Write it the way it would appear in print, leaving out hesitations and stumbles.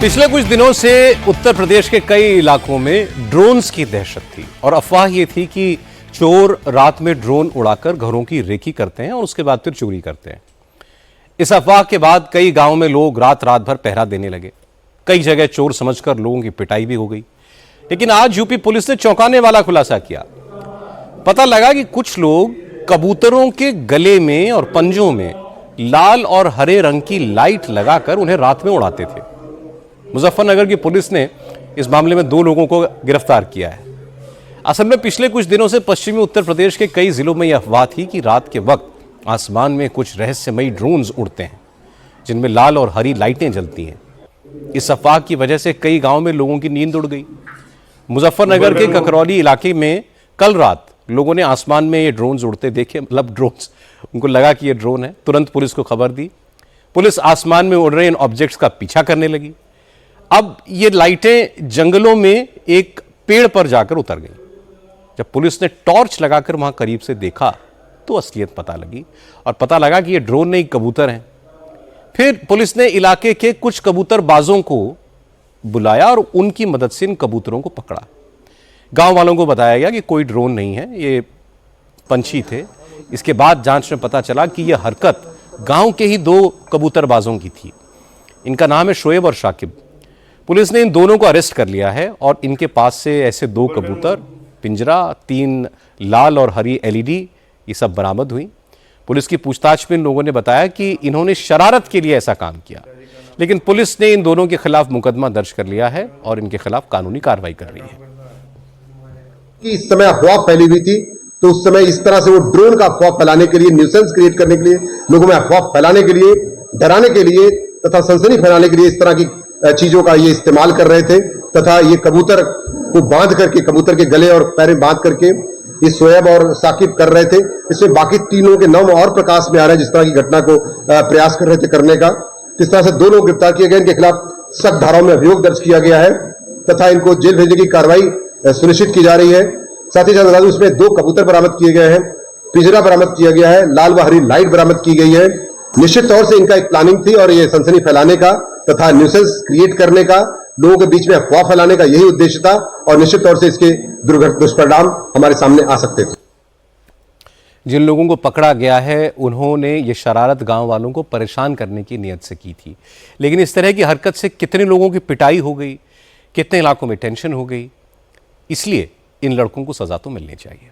पिछले कुछ दिनों से उत्तर प्रदेश के कई इलाकों में ड्रोन्स की दहशत थी और अफवाह ये थी कि चोर रात में ड्रोन उड़ाकर घरों की रेकी करते हैं और उसके बाद फिर चोरी करते हैं। इस अफवाह के बाद कई गांवों में लोग रात रात भर पहरा देने लगे। कई जगह चोर समझकर लोगों की पिटाई भी हो गई। लेकिन आज यूपी पुलिस ने चौंकाने वाला खुलासा किया। पता लगा कि कुछ लोग कबूतरों के गले में और पंजों में लाल और हरे रंग की लाइट लगाकर उन्हें रात में उड़ाते थे। मुजफ्फरनगर की पुलिस ने इस मामले में 2 लोगों को गिरफ्तार किया है। असल में पिछले कुछ दिनों से पश्चिमी उत्तर प्रदेश के कई जिलों में यह अफवाह थी कि रात के वक्त आसमान में कुछ रहस्यमयी ड्रोन्स उड़ते हैं जिनमें लाल और हरी लाइटें जलती हैं। इस अफवाह की वजह से कई गांवों में लोगों की नींद उड़ गई। मुजफ्फरनगर के ककरौली इलाके में कल रात लोगों ने आसमान में ये ड्रोन्स उड़ते देखे। मतलब ड्रोन्स, उनको लगा कि ये ड्रोन है। तुरंत पुलिस को खबर दी। पुलिस आसमान में उड़ रहे इन ऑब्जेक्ट्स का पीछा करने लगी। अब ये लाइटें जंगलों में एक पेड़ पर जाकर उतर गई। जब पुलिस ने टॉर्च लगाकर वहां करीब से देखा तो असलियत पता लगी और पता लगा कि ये ड्रोन नहीं, कबूतर हैं। फिर पुलिस ने इलाके के कुछ कबूतरबाजों को बुलाया और उनकी मदद से इन कबूतरों को पकड़ा। गांव वालों को बताया गया कि कोई ड्रोन नहीं है, ये पंछी थे। इसके बाद जांच में पता चला कि यह हरकत गांव के ही 2 कबूतरबाजों की थी। इनका नाम है शोएब और शाकिब। पुलिस ने इन दोनों को अरेस्ट कर लिया है और इनके पास से ऐसे 2 कबूतर, पिंजरा, 3 लाल और हरी एलईडी ये सब बरामद हुई। पुलिस की पूछताछ में इन लोगों ने बताया कि इन्होंने शरारत के लिए ऐसा काम किया। लेकिन पुलिस ने इन दोनों के खिलाफ मुकदमा दर्ज कर लिया है और इनके खिलाफ कानूनी कार्रवाई कर रही है। इस समय अफवाह फैली हुई थी, तो उस समय इस तरह से वो ड्रोन का अफवाह फैलाने के लिए, न्यूसेंस क्रिएट करने के लिए, लोगों में अफवाह फैलाने के लिए, डराने के लिए तथा सनसनी फैलाने के लिए इस तरह की चीजों का ये इस्तेमाल कर रहे थे। तथा ये कबूतर को बांध करके, कबूतर के गले और पैर में बांध करके ये शोएब और साकिब कर रहे थे। इसमें बाकी 3 लोगों के नाम और प्रकाश में आ रहे हैं जिस तरह की घटना को प्रयास कर रहे थे करने का। इस तरह से 2 लोग गिरफ्तार किए गए। इनके खिलाफ सख्त धाराओं में अभियोग दर्ज किया गया है तथा इनको जेल भेजने की कार्रवाई सुनिश्चित की जा रही है। साथ ही साथ उसमें 2 कबूतर बरामद किए गए हैं, पिंजरा बरामद किया गया है, लाल व हरी लाइट बरामद की गई है। निश्चित तौर से इनका एक प्लानिंग थी और ये सनसनी फैलाने का तथा न्यूसेंस क्रिएट करने का, लोगों के बीच में अफवाह फैलाने का यही उद्देश्य था और निश्चित तौर से इसके दुष्परिणाम हमारे सामने आ सकते थे। जिन लोगों को पकड़ा गया है उन्होंने ये शरारत गांव वालों को परेशान करने की नीयत से की थी। लेकिन इस तरह की हरकत से कितने लोगों की पिटाई हो गई, कितने इलाकों में टेंशन हो गई। इसलिए इन लड़कों को सजा तो मिलनी चाहिए।